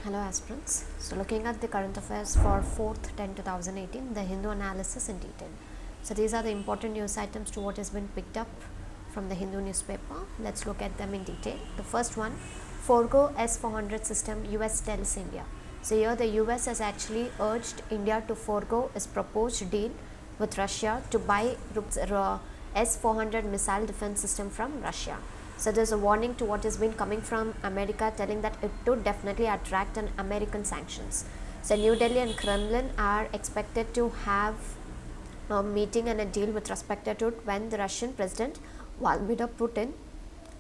Hello aspirants. So looking at the current affairs for 4th 10/2018, the Hindu analysis in detail. So these are the important news items to what has been picked up from the Hindu newspaper. Let's look at them in detail. The first one, forgo S-400 system US tells India. So here the US has actually urged India to forgo its proposed deal with Russia to buy S-400 missile defense system from Russia. So there's a warning to what has been coming from America, telling that it would definitely attract an American sanctions. So New Delhi and Kremlin are expected to have a meeting and a deal with respect to it when the Russian President Vladimir Putin,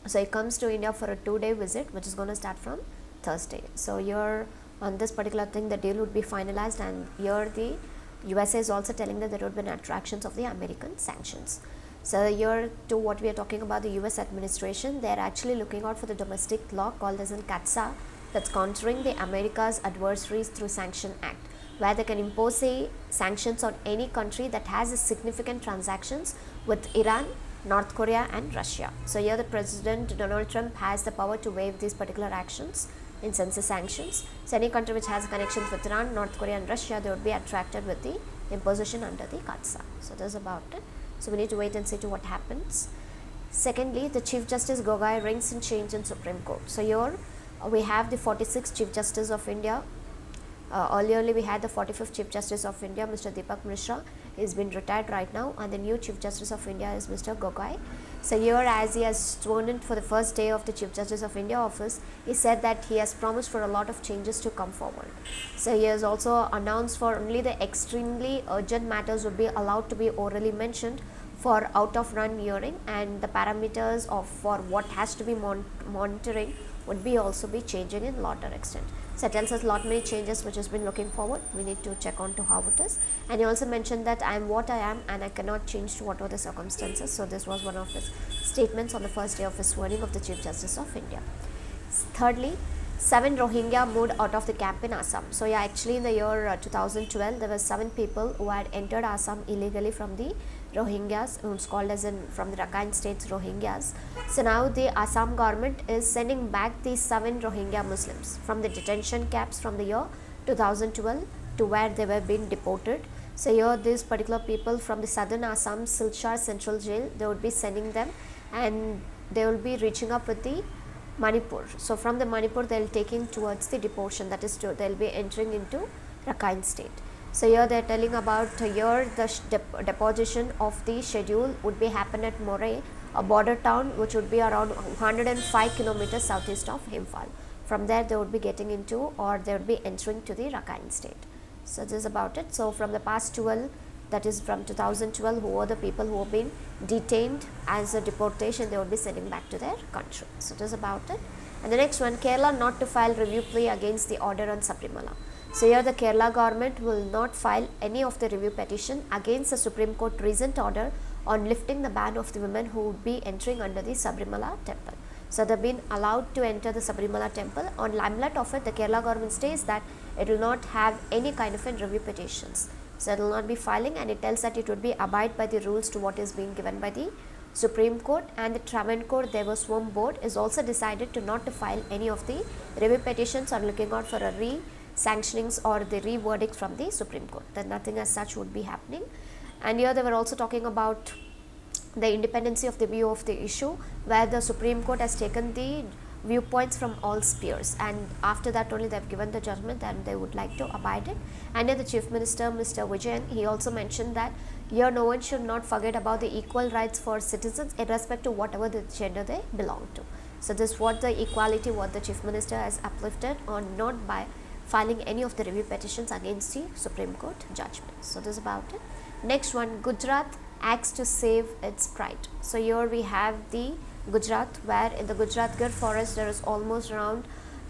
so he comes to India for a 2-day visit, which is going to start from Thursday. So here on this particular thing, the deal would be finalized, and here the USA is also telling that there would be an attractions of the American sanctions. So here to what we are talking about, the US administration, they are actually looking out for the domestic law called as in CATSA, that's countering the America's adversaries through Sanction Act, where they can impose sanctions on any country that has a significant transactions with Iran, North Korea and Russia. So here the President Donald Trump has the power to waive these particular actions in sense of sanctions. So any country which has connections with Iran, North Korea and Russia, they would be attracted with the imposition under the CATSA. So that's about it. So we need to wait and see to what happens. Secondly, the Chief Justice Gogoi rings in change in Supreme Court. So here we have the 46th Chief Justice of India. Earlierly we had the 45th Chief Justice of India, Mr. Deepak Mishra. He has been retired right now, and the new Chief Justice of India is Mr. Gogoi. So here, as he has sworn in for the first day of the Chief Justice of India office, he said that he has promised for a lot of changes to come forward. So he has also announced for only the extremely urgent matters would be allowed to be orally mentioned for out of run hearing, and the parameters of for what has to be monitoring would be also be changing in lot or extent. So it tells us lot many changes which has been looking forward. We need to check on to how it is. And he also mentioned that I am what I am and I cannot change to whatever the circumstances. So this was one of his statements on the first day of his swearing of the Chief Justice of India. Thirdly, 7 Rohingya moved out of the camp in Assam. So yeah, actually in the year 2012, there were 7 people who had entered Assam illegally from the Rohingyas, who's called as in from the Rakhine states Rohingyas. So now the Assam government is sending back these 7 Rohingya Muslims from the detention camps from the year 2012 to where they were being deported. So here these particular people from the southern Assam Silchar Central Jail, they would be sending them, and they will be reaching up with the Manipur. So from the Manipur they will taking towards the deportation, that is they will be entering into Rakhine state. So here they are telling about here the deposition of the schedule would be happen at Moreh, a border town which would be around 105 kilometers southeast of Imphal. From there they would be getting into, or they would be entering to the Rakhine state. So this is about it. So from the past 12, that is from 2012, who are the people who have been detained as a deportation, they would be sending back to their country. So this is about it. And the next one, Kerala not to file review plea against the order on Sabrimala. So here the Kerala government will not file any of the review petition against the Supreme Court recent order on lifting the ban of the women who would be entering under the Sabrimala temple. So they have been allowed to enter the Sabrimala temple. On limelight of it, the Kerala government states that it will not have any kind of review petitions. So it will not be filing, and it tells that it would be abide by the rules to what is being given by the Supreme Court, and the Travancore Devaswam board is also decided to not to file any of the review petitions or looking out for a re-sanctionings or the re-verdict from the Supreme Court. Then nothing as such would be happening. And here they were also talking about the independency of the view of the issue, where the Supreme Court has taken the viewpoints from all spheres, and after that only they have given the judgment and they would like to abide it. And here the Chief Minister Mr. Vigilant, he also mentioned that here no one should not forget about the equal rights for citizens irrespective of whatever the gender they belong to. So this is what the equality what the Chief Minister has uplifted on, not by filing any of the review petitions against the Supreme Court judgment. So this is about it. Next one, Gujarat acts to save its pride. So here we have the Gujarat, where in the Gujarat Gir forest there is almost around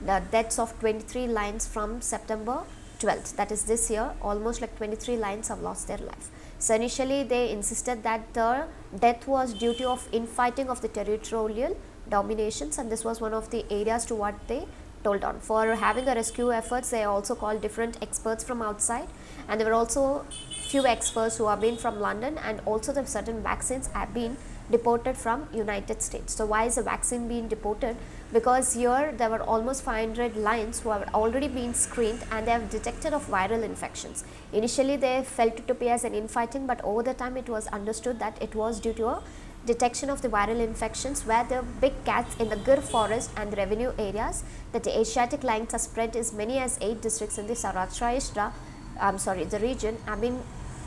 the deaths of 23 lions from September 12th, that is this year. Almost like 23 lions have lost their life. So initially they insisted that the death was due to of infighting of the territorial dominations, and this was one of the areas to what they told on. For having a rescue efforts, they also called different experts from outside, and there were also few experts who have been from London, and also the certain vaccines have been deported from United States. So why is the vaccine being deported? Because here there were almost 500 lions who have already been screened and they have detected of viral infections. Initially they felt to be as an infighting, but over the time it was understood that it was due to a detection of the viral infections where the big cats in the Gir forest and the revenue areas that the Asiatic lions are spread as many as 8 districts in the the region have been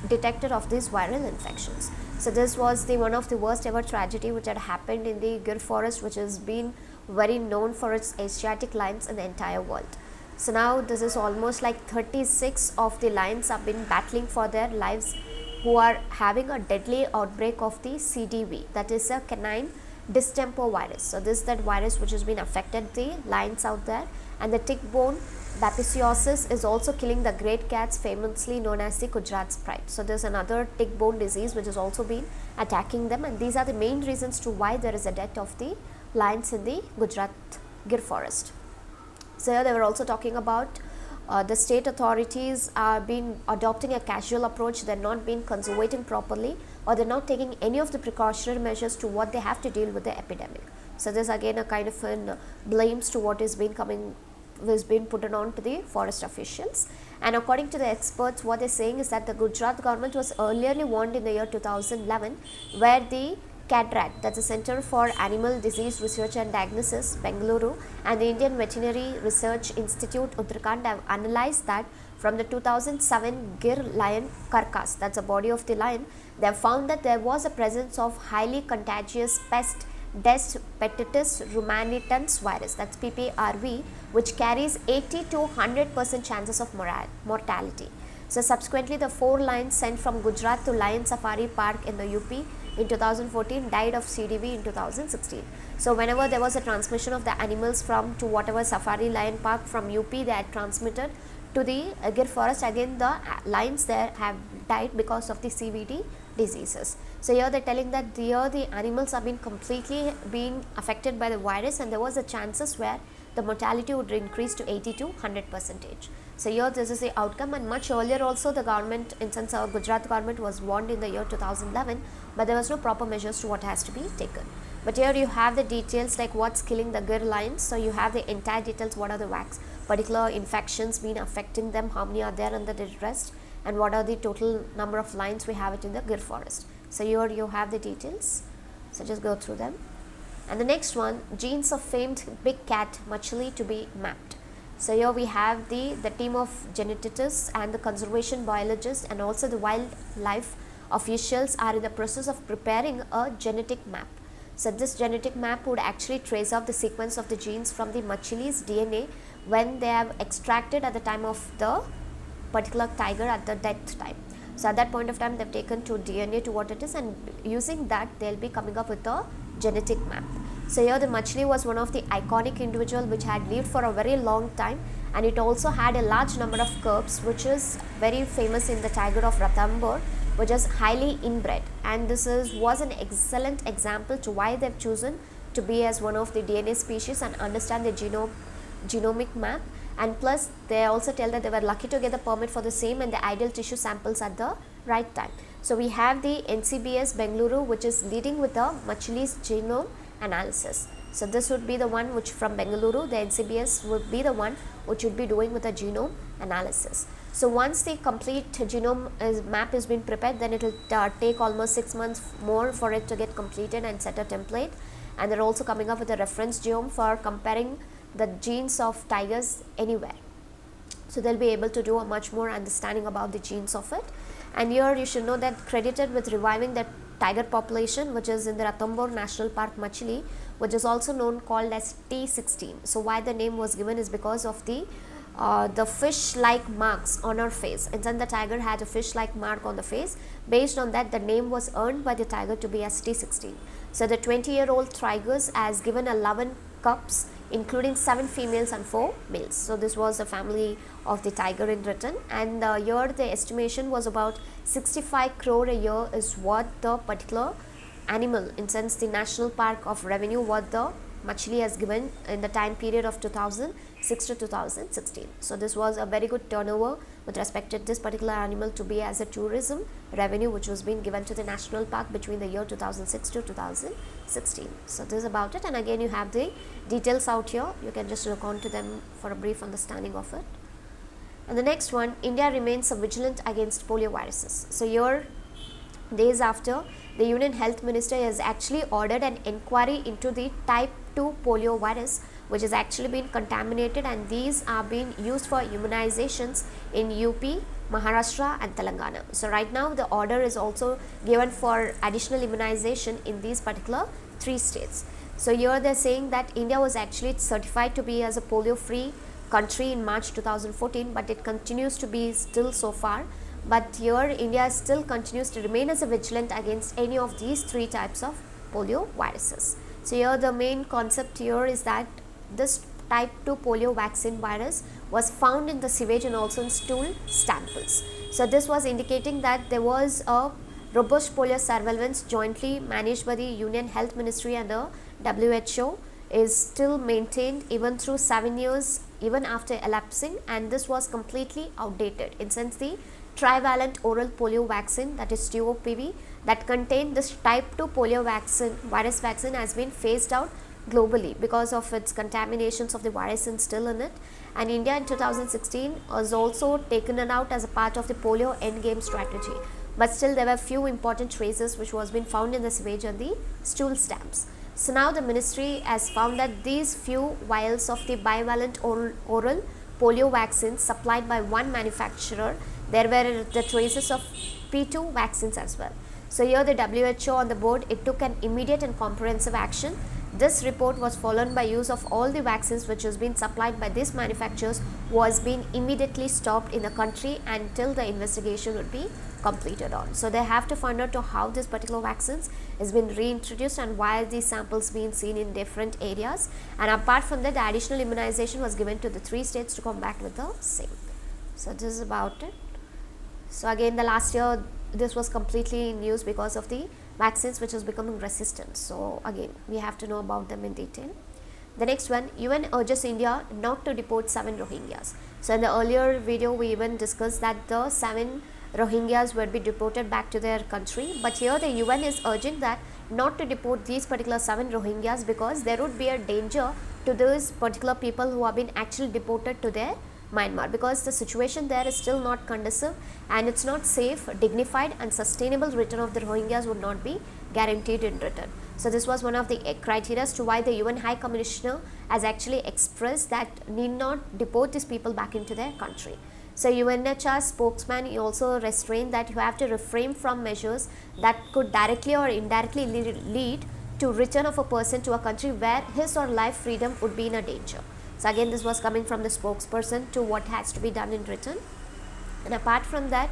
detected of these viral infections. So this was the one of the worst ever tragedy which had happened in the Gir forest, which has been very known for its Asiatic lions in the entire world. So now this is almost like 36 of the lions have been battling for their lives, who are having a deadly outbreak of the CDV, that is a canine distemper virus. So this is that virus which has been affected the lions out there, and the tick-borne babesiosis is also killing the great cats, famously known as the Gujarat's pride. So there is another tick-borne disease which has also been attacking them, and these are the main reasons to why there is a death of the lions in the Gujarat Gir forest. So here they were also talking about the state authorities are been adopting a casual approach. They are not being conservating properly, or they are not taking any of the precautionary measures to what they have to deal with the epidemic. So this again a kind of an blames to what is been put on to the forest officials. And according to the experts, what they are saying is that the Gujarat government was earlierly warned in the year 2011, where the CADRAC, that's the Center for Animal Disease Research and Diagnosis, Bengaluru, and the Indian Veterinary Research Institute, Uttarakhand, have analyzed that from the 2007 Gir lion carcass, that's the body of the lion, they have found that there was a presence of highly contagious pest Des petitus ruminantans virus, that's PPRV, which carries 80 to 100% chances of mortality. So subsequently, the 4 lions sent from Gujarat to Lion Safari Park in the UP in 2014 died of CDV in 2016. So whenever there was a transmission of the animals to whatever safari lion park from UP, they had transmitted to the Gir forest, again the lions there have died because of the CVD diseases. So here they are telling that here the animals have been completely being affected by the virus, and there was a chances where the mortality would increase to 80 to 100%. So here this is the outcome, and much earlier also the government, in sense our Gujarat government was warned in the year 2011, but there was no proper measures to what has to be taken. But here you have the details like what's killing the Gir lions. So you have the entire details, what are the particular infections been affecting them, how many are there under the rest, and what are the total number of lions we have it in the Gir forest. So here you have the details, so just go through them. And the next one, genes of famed big cat Machili to be mapped. So here we have the team of geneticists and the conservation biologists and also the wildlife officials are in the process of preparing a genetic map. So this genetic map would actually trace out the sequence of the genes from the Machili's DNA when they have extracted at the time of the particular tiger at the death time. So at that point of time they have taken to DNA to what it is, and using that they will be coming up with a genetic map. So here the Machili was one of the iconic individual which had lived for a very long time, and it also had a large number of cubs, which is very famous in the tiger of Rothenberg, which is highly inbred, and this was an excellent example to why they have chosen to be as one of the DNA species and understand the genomic map. And plus they also tell that they were lucky to get the permit for the same and the ideal tissue samples at the right time. So we have the NCBS Bengaluru, which is leading with the Machili's genome analysis. So this would be the one which from Bengaluru, the NCBS would be the one which would be doing with the genome analysis. So once the complete genome map has been prepared, then it will take almost 6 months more for it to get completed and set a template. And they're also coming up with a reference genome for comparing the genes of tigers anywhere. So they'll be able to do a much more understanding about the genes of it. And here you should know that credited with reviving the tiger population, which is in the Rothenberg National Park Machili, which is also known called as T16. So why the name was given is because of the fish-like marks on her face, and then the tiger had a fish-like mark on the face. Based on that, the name was earned by the tiger to be as T16. So the 20-year-old tigers has given 11 cubs, including 7 females and 4 males. So this was the family of the tiger in Britain, and here the estimation was about 65 crore a year is what the particular animal, in sense the national park of revenue, what the Machli has given in the time period of 2006 to 2016. So this was a very good turnover with respect to this particular animal to be as a tourism revenue which was being given to the national park between the year 2006 to 2016. So this is about it, and again you have the details out here. You can just look on to them for a brief understanding of it. And the next one, India remains vigilant against polio viruses. So here, days after, the Union Health Minister has actually ordered an inquiry into the type 2 polio virus which has actually been contaminated, and these are being used for immunizations in UP, Maharashtra and Telangana. So right now the order is also given for additional immunization in these particular 3 states. So here they are saying that India was actually certified to be as a polio free country in March 2014, but it continues to be still so far. But here India still continues to remain as a vigilant against any of these 3 types of polio viruses. So here the main concept here is that this type 2 polio vaccine virus was found in the sewage and also in stool samples. So this was indicating that there was a robust polio surveillance jointly managed by the Union Health Ministry and the WHO is still maintained even through 7 years even after elapsing, and this was completely outdated in sense the trivalent oral polio vaccine, that is TOPV, that contained this type 2 polio vaccine virus vaccine has been phased out globally because of its contaminations of the virus and still in it, and India in 2016 was also taken it out as a part of the polio endgame strategy, but still there were few important traces which was been found in the sewage and the stool stamps. So now the ministry has found that these few vials of the bivalent oral polio vaccines supplied by one manufacturer, there were the traces of P2 vaccines as well. So here the WHO on the board, it took an immediate and comprehensive action. This report was followed by use of all the vaccines which has been supplied by these manufacturers was being immediately stopped in the country until the investigation would be completed on. So they have to find out to how this particular vaccines has been reintroduced and why these samples being seen in different areas, and apart from that the additional immunization was given to the 3 states to combat with the same. So this is about it. So again the last year this was completely in use because of the vaccines which is becoming resistant. So again we have to know about them in detail. The next one, UN urges India not to deport 7 Rohingyas. So in the earlier video we even discussed that the 7 Rohingyas would be deported back to their country, but here the UN is urging that not to deport these particular 7 Rohingyas because there would be a danger to those particular people who have been actually deported to their Myanmar, because the situation there is still not conducive and it's not safe, dignified and sustainable return of the Rohingyas would not be guaranteed in return. So this was one of the criteria as to why the UN High Commissioner has actually expressed that need not deport these people back into their country. So UNHCR spokesman, he also restrained that you have to refrain from measures that could directly or indirectly lead to return of a person to a country where his or life freedom would be in a danger. So again this was coming from the spokesperson to what has to be done in return. And apart from that,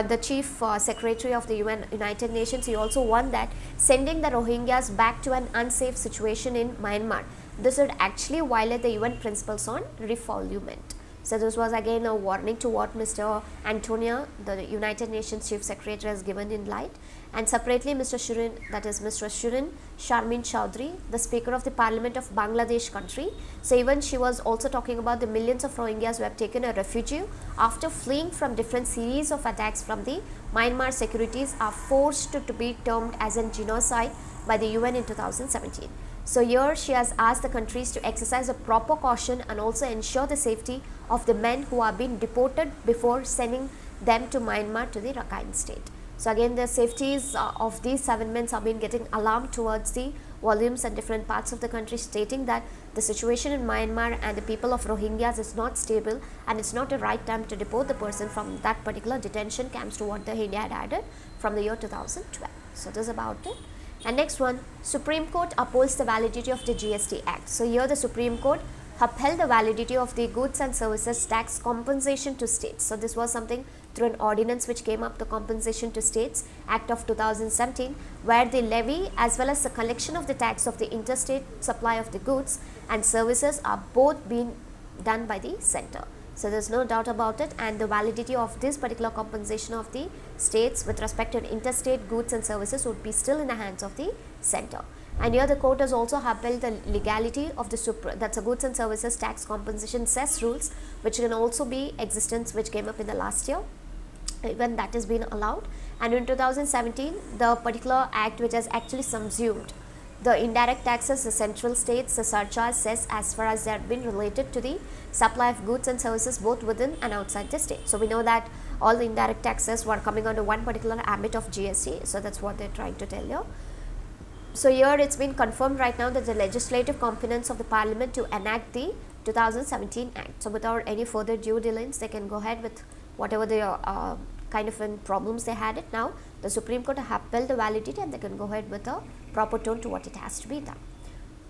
the chief secretary of the United Nations, he also warned that sending the Rohingyas back to an unsafe situation in Myanmar, this would actually violate the UN principles on refoulement. So this was again a warning to what Mr. Antonio, the United Nations Chief Secretary, has given in light. And separately Mr. Shirin, that is Mr. Shirin Sharmin Chaudhry, the Speaker of the Parliament of Bangladesh country. So even she was also talking about the millions of Rohingyas who have taken a refuge after fleeing from different series of attacks from the Myanmar securities are forced to be termed as a genocide by the UN in 2017. So here she has asked the countries to exercise a proper caution and also ensure the safety of the men who are being deported before sending them to Myanmar to the Rakhine state. So again the safeties of these 7 men have been getting alarmed towards the volumes and different parts of the country, stating that the situation in Myanmar and the people of Rohingyas is not stable and it's not the right time to deport the person from that particular detention camps to what the India had added from the year 2012. So this is about it. And next one, Supreme Court upholds the validity of the GST Act. So here the Supreme Court upheld the validity of the goods and services tax compensation to states. So this was something through an ordinance which came up, the Compensation to States Act of 2017, where the levy as well as the collection of the tax of the interstate supply of the goods and services are both being done by the center. So there is no doubt about it, and the validity of this particular compensation of the states with respect to interstate goods and services would be still in the hands of the center. And here the court has also upheld the legality of the that's a goods and services tax compensation cess rules, which can also be existence, which came up in the last year, even that has been allowed. And in 2017, the particular act which has actually subsumed the indirect taxes, the central states, the surcharge cess, as far as they have been related to the supply of goods and services both within and outside the state. So we know that all the indirect taxes were coming under one particular ambit of GST, so that's what they're trying to tell you. So here it's been confirmed right now that the legislative competence of the parliament to enact the 2017 act. So without any further due diligence, they can go ahead with whatever the kind of problems they had it. Now the Supreme Court have upheld the validity and they can go ahead with a proper tone to what it has to be done.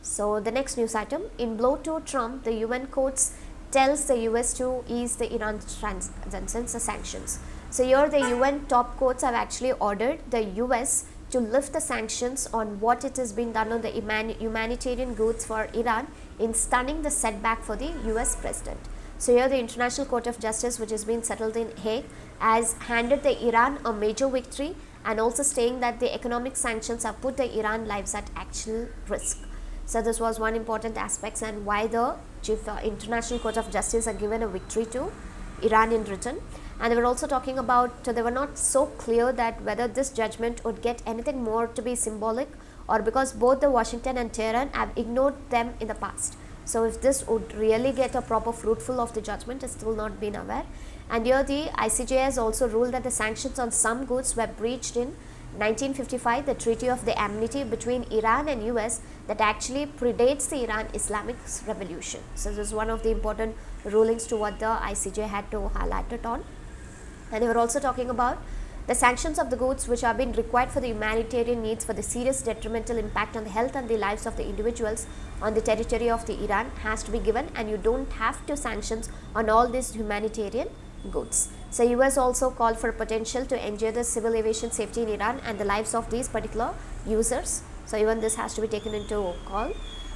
So the next news item, in blow to Trump, the UN courts tells the US to ease the Iran sanctions. So here the UN top courts have actually ordered the US to lift the sanctions on what it has been done on the humanitarian goods for Iran in stunning the setback for the US president. So here the International Court of Justice, which has been settled in Hague, has handed the Iran a major victory, and also saying that the economic sanctions have put the Iran lives at actual risk. So this was one important aspect and why the International Court of Justice had given a victory to Iran in return. And they were also talking about, they were not so clear that whether this judgment would get anything more to be symbolic, or because both the Washington and Tehran have ignored them in the past. So if this would really get a proper fruitful of the judgment is still not been aware. And here the ICJ has also ruled that the sanctions on some goods were breached in 1955, the Treaty of the Amity between Iran and US that actually predates the Iran Islamic Revolution. So this is one of the important rulings to what the ICJ had to highlight it on. And they were also talking about the sanctions of the goods which have been required for the humanitarian needs for the serious detrimental impact on the health and the lives of the individuals on the territory of the Iran has to be given, and you don't have to sanctions on all these humanitarian goods. So US also called for potential to endanger the civil aviation safety in Iran and the lives of these particular users. So even this has to be taken into call.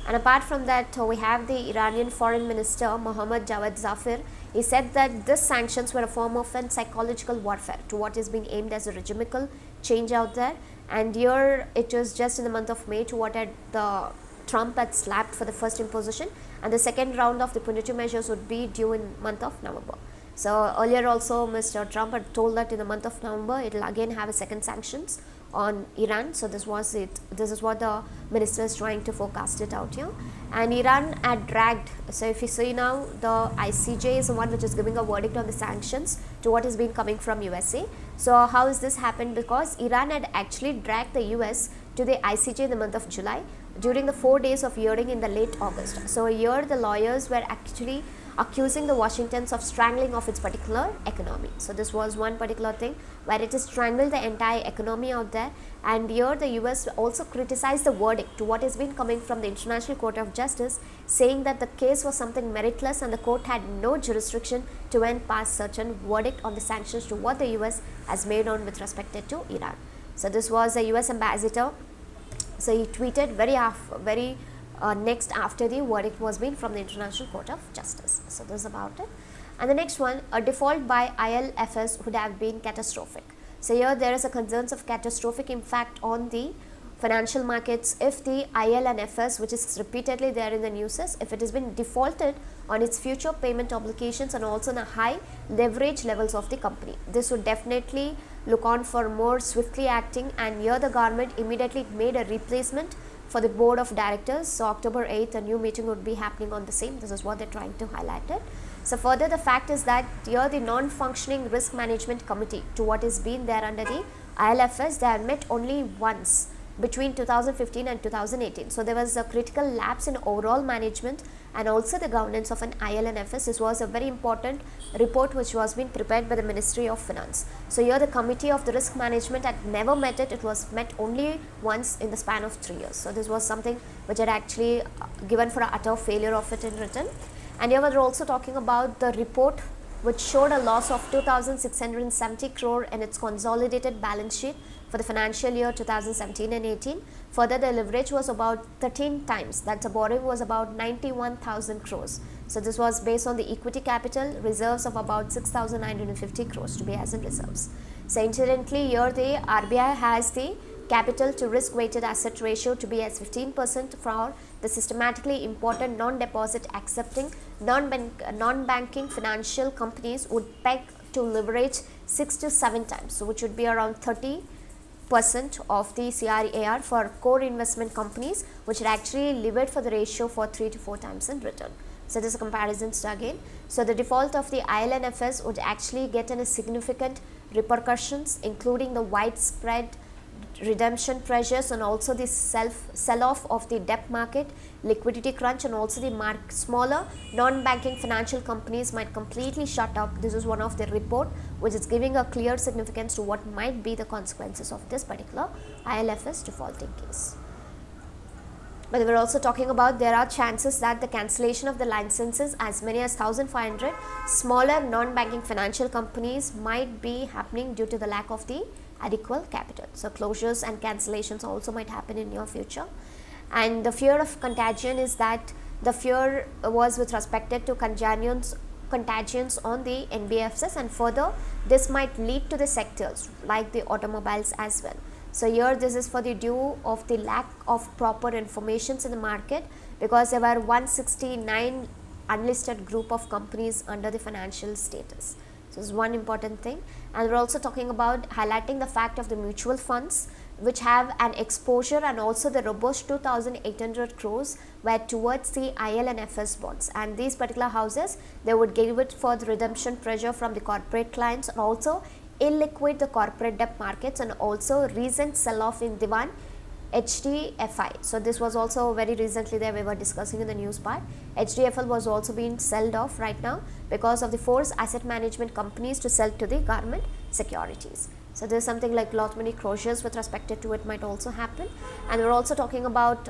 And apart from that, we have the Iranian Foreign Minister Mohammad Javad Zafir. He said that these sanctions were a form of psychological warfare to what is being aimed as a regimical change out there. And here it was just in the month of May to what had the Trump had slapped for the first imposition, and the second round of the punitive measures would be due in month of November. So earlier also Mr. Trump had told that in the month of November it will again have a second sanctions on Iran. So this was it. This is what the minister is trying to forecast it out here. And Iran had dragged, so if you see now, the ICJ is the one which is giving a verdict on the sanctions to what is being coming from USA. So how has this happened? Because Iran had actually dragged the US to the ICJ in the month of July during the 4 days of hearing in the late August. So here the lawyers were actually accusing the Washingtons of strangling of its particular economy. So this was one particular thing where it has strangled the entire economy out there. And here the US also criticized the verdict to what has been coming from the International Court of Justice, saying that the case was something meritless and the court had no jurisdiction to end past such a verdict on the sanctions to what the US has made on with respect to Iran. So this was a US ambassador. So he tweeted very next after the verdict was made from the International Court of Justice. So this is about it. And the next one, a default by ILFS would have been catastrophic. So here there is a concerns of catastrophic impact on the financial markets if the IL and FS, which is repeatedly there in the news, if it has been defaulted on its future payment obligations and also in a high leverage levels of the company. This would definitely look on for more swiftly acting, and here the government immediately made a replacement for the board of directors. So October 8th a new meeting would be happening on the same. This is what they're trying to highlight it. So further the fact is that here the non-functioning risk management committee to what is been there under the ILFS, they have met only once between 2015 and 2018. So there was a critical lapse in overall management and also the governance of an IL and FS. This was a very important report which was being prepared by the Ministry of Finance. So here the committee of the risk management had never met it. It was met only once in the span of 3 years. So this was something which had actually given for an utter failure of it in written. And here we are also talking about the report which showed a loss of 2,670 crore in its consolidated balance sheet for the financial year 2017 and 18. Further, the leverage was about 13 times, that's the borrowing was about 91,000 crores. So this was based on the equity capital reserves of about 6,950 crores to be as in reserves. So incidentally, here the RBI has the capital to risk weighted asset ratio to be as 15% for the systematically important non-deposit accepting non-banking financial companies would peg to leverage 6 to 7 times, so which would be around 30% of the CRAR for core investment companies, which would actually levered for the ratio for 3 to 4 times in return. So this is a comparison again. So the default of the ILNFS would actually get a significant repercussions, including the widespread redemption pressures and also the sell-off of the debt market, liquidity crunch, and also the smaller non-banking financial companies might completely shut up. This is one of the report which is giving a clear significance to what might be the consequences of this particular ILFS defaulting case. But we are also talking about there are chances that the cancellation of the licenses as many as 1,500 smaller non-banking financial companies might be happening due to the lack of the adequate capital. So closures and cancellations also might happen in near future. And the fear of contagion is that the fear was with respect to contagions on the NBFCs, and further this might lead to the sectors like the automobiles as well. So here this is for the due of the lack of proper informations in the market, because there were 169 unlisted group of companies under the financial status. So this is one important thing. And we are also talking about highlighting the fact of the mutual funds which have an exposure and also the robust 2,800 crores were towards the ILNFS bonds, and these particular houses they would give it for the redemption pressure from the corporate clients, and also illiquid the corporate debt markets, and also recent sell-off in Divan HDFI. So this was also very recently there we were discussing in the news part. HDFL was also being sold off right now because of the forced asset management companies to sell to the government securities. So there is something like lot many closures with respect to it might also happen. And we are also talking about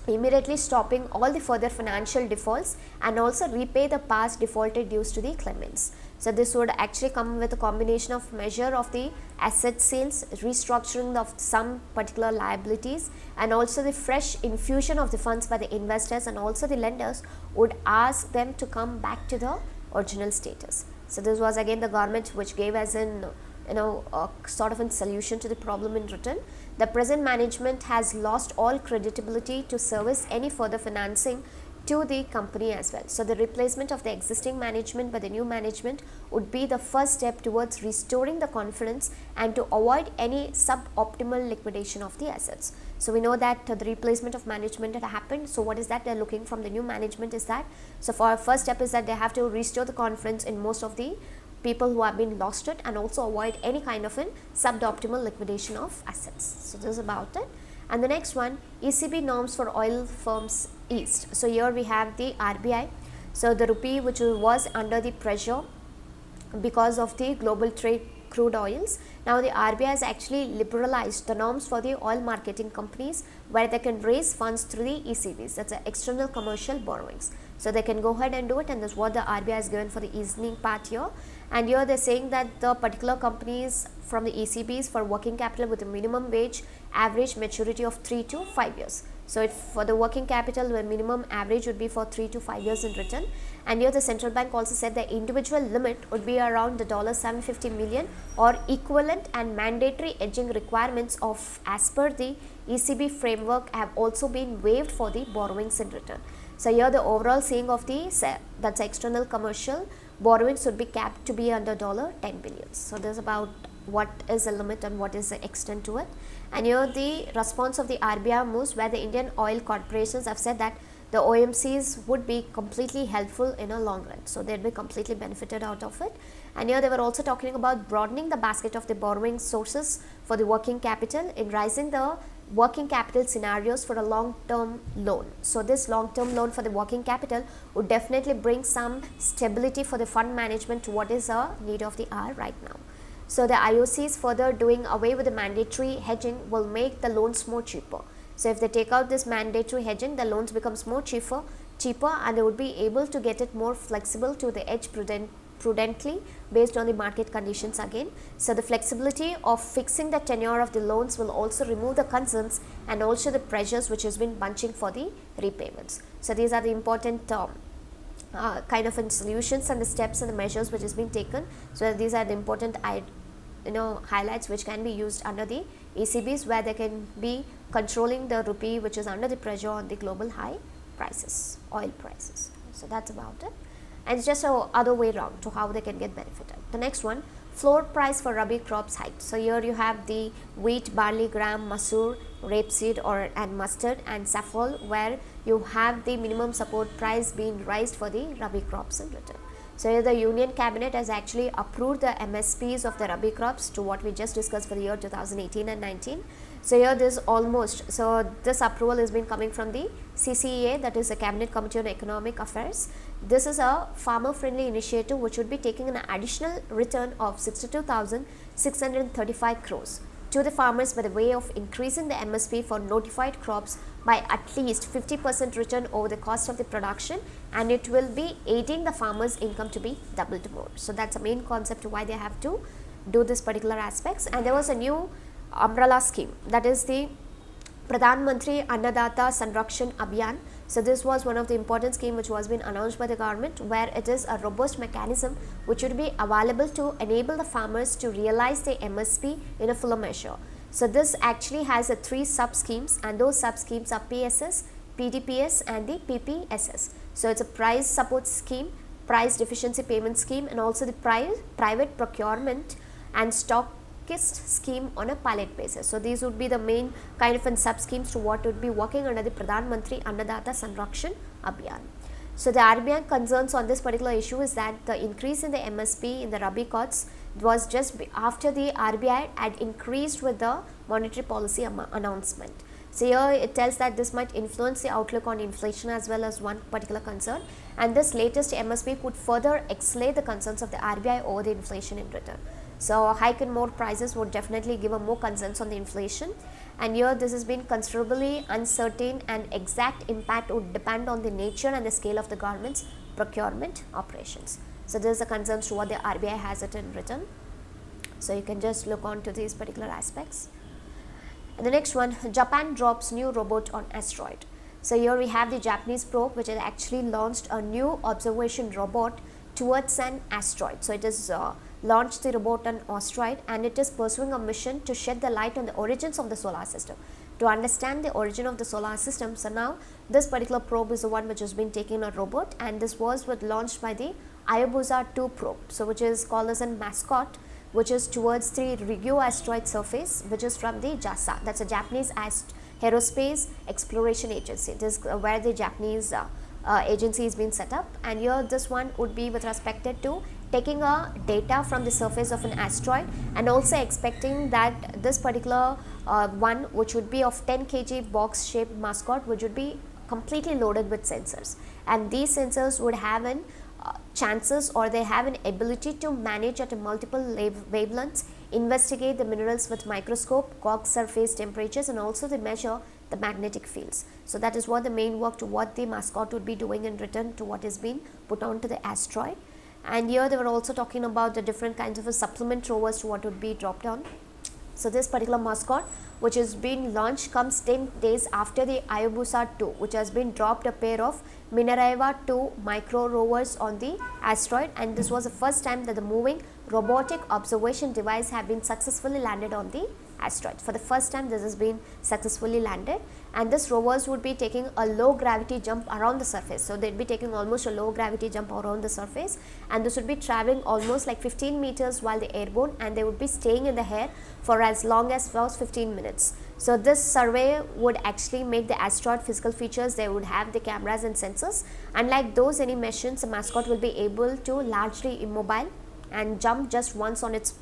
immediately stopping all the further financial defaults and also repay the past defaulted dues to the claimants. So this would actually come with a combination of measure of the asset sales, restructuring of some particular liabilities, and also the fresh infusion of the funds by the investors, and also the lenders would ask them to come back to the original status. So this was again the government which gave as in a sort of a solution to the problem in return. The present management has lost all credibility to service any further financing to the company as well. So the replacement of the existing management by the new management would be the first step towards restoring the confidence and to avoid any suboptimal liquidation of the assets. So we know that the replacement of management had happened. So what is that they are looking from the new management is that, so for our first step is that they have to restore the confidence in most of the people who have been lost it, and also avoid any kind of an suboptimal liquidation of assets. So this is about it. And the next one, ECB norms for oil firms eased. So here we have the RBI. So the rupee which was under the pressure because of the global trade crude oils. Now the RBI has actually liberalized the norms for the oil marketing companies where they can raise funds through the ECBs, that's the external commercial borrowings. So they can go ahead and do it, and that's what the RBI has given for the easing part here. And here they are saying that the particular companies from the ECBs for working capital with a minimum wage average maturity of 3 to 5 years. So if for the working capital the minimum average would be for 3 to 5 years in return. And here the central bank also said the individual limit would be around the $750 million or equivalent, and mandatory hedging requirements of as per the ECB framework have also been waived for the borrowings in return. So here the overall saying of the that's external commercial borrowings would be capped to be under $10 billion. So this is about what is the limit and what is the extent to it. And here the response of the RBI moves, where the Indian oil corporations have said that the OMCs would be completely helpful in a long run. So they'd be completely benefited out of it. And here they were also talking about broadening the basket of the borrowing sources for the working capital in raising the working capital scenarios for a long-term loan. So this long-term loan for the working capital would definitely bring some stability for the fund management to what is a need of the hour right now. So the IOCs further doing away with the mandatory hedging will make the loans more cheaper. So if they take out this mandatory hedging, the loans becomes more cheaper, and they would be able to get it more flexible to the hedge prudently based on the market conditions again. So the flexibility of fixing the tenure of the loans will also remove the concerns and also the pressures which has been bunching for the repayments. So these are the important kind of solutions and the steps and the measures which has been taken. So these are the important highlights which can be used under the ECBs, where they can be controlling the rupee, which is under the pressure on the global high prices, oil prices. So that's about it, and it's just a other way around to how they can get benefited. The next one, floor price for Rabi crops hiked. So here you have the wheat, barley, gram, masoor, rapeseed and mustard and saffron, where you have the minimum support price being raised for the Rabi crops in return. So here the Union Cabinet has actually approved the MSPs of the Rabi crops to what we just discussed for the year 2018 and 19. So here this this approval has been coming from the CCEA, that is the Cabinet Committee on Economic Affairs. This is a farmer friendly initiative which would be taking an additional return of 62,635 crores to the farmers by the way of increasing the MSP for notified crops by at least 50% return over the cost of the production, and it will be aiding the farmers' income to be doubled more. So that's the main concept why they have to do this particular aspects. And there was a new umbrella scheme, that is the Pradhanmantri Annadata Sanrakshan Abhiyan. So this was one of the important scheme which was been announced by the government, where it is a robust mechanism which would be available to enable the farmers to realize the MSP in a fuller measure. So this actually has a 3 sub schemes, and those sub schemes are PSS, PDPS and the PPSS. So it's a price support scheme, price deficiency payment scheme, and also the private procurement and stockist scheme on a pilot basis. So these would be the main kind of sub schemes to what would be working under the Pradhan Mantri Annadata Sanrakshan Abhiyan. So the RBI concerns on this particular issue is that the increase in the MSP in the Rabi crops was just after the RBI had increased with the monetary policy announcement. So here it tells that this might influence the outlook on inflation as well as one particular concern, and this latest MSP could further escalate the concerns of the RBI over the inflation in return. So a hike in more prices would definitely give a more concerns on the inflation, and here this has been considerably uncertain, and exact impact would depend on the nature and the scale of the government's procurement operations. So this is the concerns to what the RBI has it in written. So you can just look on to these particular aspects. And the next one, Japan drops new robot on asteroid. So here we have the Japanese probe which has actually launched a new observation robot towards an asteroid. So it is launched the robot on asteroid, and it is pursuing a mission to shed the light on the origins of the solar system, to understand the origin of the solar system. So now this particular probe is the one which has been taking a robot, and this was launched by the Hayabusa 2 probe, so which is called as a mascot, which is towards the Ryugu asteroid surface, which is from the JAXA, that's a Japanese Aerospace Exploration Agency. This is where the Japanese agency is being set up, and here this one would be with respect to taking a data from the surface of an asteroid, and also expecting that this particular one, which would be of 10 kg box shaped mascot, which would be completely loaded with sensors, and these sensors would have an chances, or they have an ability to manage at a multiple wavelengths, investigate the minerals with microscope, gauge surface temperatures, and also they measure the magnetic fields. So that is what the main work to what the mascot would be doing in return to what is being put onto the asteroid. And here they were also talking about the different kinds of supplement rovers to what would be dropped on. So this particular mascot which has been launched comes 10 days after the Hayabusa 2, which has been dropped a pair of Minerva 2 micro rovers on the asteroid, and this was the first time that the moving robotic observation device have been successfully landed on the asteroid. For the first time this has been successfully landed, and this rovers would be taking a low gravity jump around the surface. So they would be taking almost a low gravity jump around the surface, and this would be traveling almost like 15 meters while they airborne, and they would be staying in the air for as long as 15 minutes. So this survey would actually make the asteroid physical features. They would have the cameras and sensors. Unlike those any missions, the mascot will be able to largely immobile and jump just once on its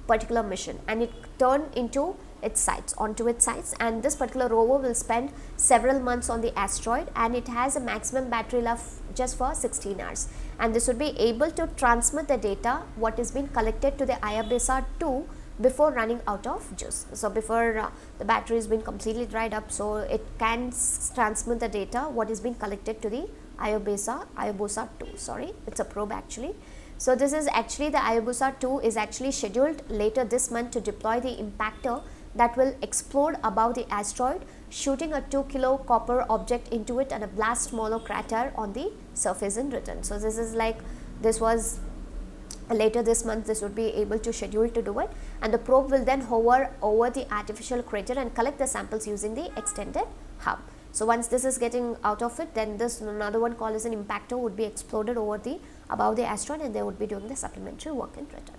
particular mission, and it turn into its sights onto its sights. And this particular rover will spend several months on the asteroid, and it has a maximum battery life just for 16 hours, and this would be able to transmit the data what is being collected to the Hayabusa 2 before running out of juice. So before the battery has been completely dried up, so it can transmit the data what is being collected to the Hayabusa 2, sorry, it's a probe actually. So this is actually the Hayabusa 2 is actually scheduled later this month to deploy the impactor that will explode above the asteroid, shooting a 2 kilo copper object into it and a blast smaller crater on the surface in return. So this is like, this was later this month this would be able to schedule to do it, and the probe will then hover over the artificial crater and collect the samples using the extended hub. So once this is getting out of it, then this another one called as an impactor would be exploded over the above the asteroid, and they would be doing the supplementary work in return.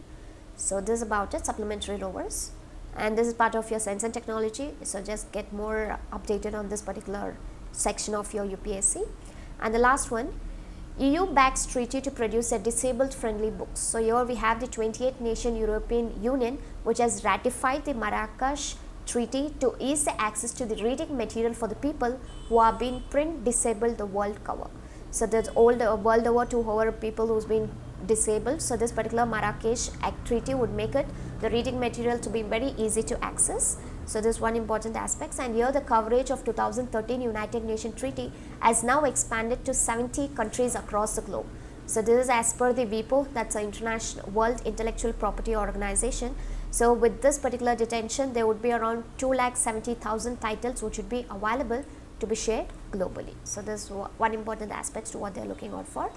So this is about it, supplementary rovers, and this is part of your science and technology. So just get more updated on this particular section of your UPSC. And the last one, EU backs treaty to produce a disabled friendly books. So here we have the 28th nation European Union which has ratified the Marrakesh Treaty to ease the access to the reading material for the people who are being print disabled the world cover. So there's all the world over 200 people who's been disabled. So this particular Marrakesh Act Treaty would make it the reading material to be very easy to access. So this is one important aspect, and here the coverage of 2013 United Nations Treaty has now expanded to 70 countries across the globe. So this is as per the WIPO, that's an International World Intellectual Property Organization. So with this particular detention, there would be around 270,000 titles which would be available to be shared globally. So this is one important aspect to what they are looking out for.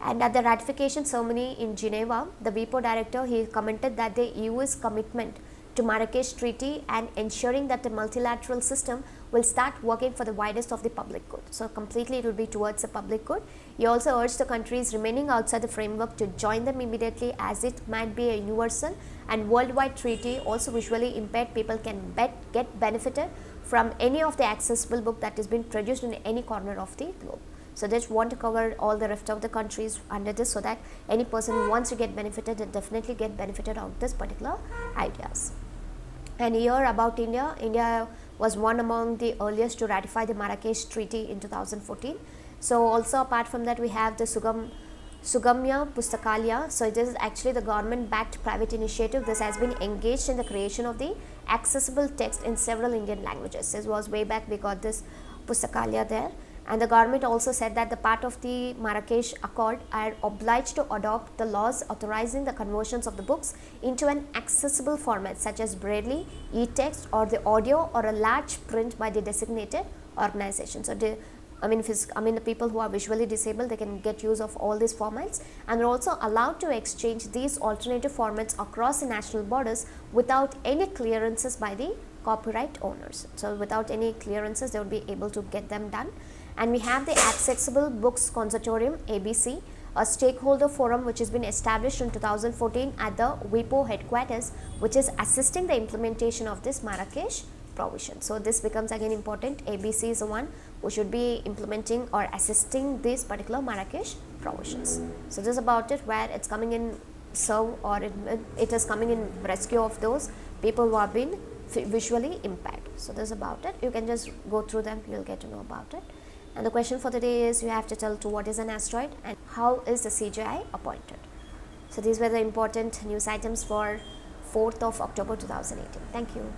And at the ratification ceremony in Geneva, the WIPO director, he commented that the EU's commitment to Marrakesh Treaty and ensuring that the multilateral system will start working for the widest of the public good. So completely it will be towards the public good. He also urged the countries remaining outside the framework to join them immediately, as it might be a universal and worldwide treaty. Also visually impaired people can get benefited from any of the accessible book that is being produced in any corner of the globe. So they just want to cover all the rest of the countries under this, so that any person who wants to get benefited will definitely get benefited out of this particular ideas. And here about India, India was one among the earliest to ratify the Marrakesh Treaty in 2014. So also apart from that, we have the Sugamya Pustakalaya. So it is actually the government backed private initiative. This has been engaged in the creation of the accessible text in several Indian languages. This was way back we got this Pustakalaya there. And the government also said that the part of the Marrakesh Accord are obliged to adopt the laws authorizing the conversions of the books into an accessible format such as Braille, e-text, or the audio or a large print by the designated organization. So the people who are visually disabled, they can get use of all these formats, and they're also allowed to exchange these alternative formats across the national borders without any clearances by the copyright owners. So without any clearances, they will be able to get them done. And we have the Accessible Books Consortium ABC, a stakeholder forum which has been established in 2014 at the WIPO headquarters, which is assisting the implementation of this Marrakesh provision. So this becomes again important. ABC is the one who should be implementing or assisting these particular Marrakesh provisions. So this is about it, where it's coming in serve, or it is coming in rescue of those people who have been visually impaired. So this is about it. You can just go through them, you'll get to know about it. And the question for the day is, you have to tell to what is an asteroid and how is the CGI appointed. So these were the important news items for 4th of October 2018. Thank you.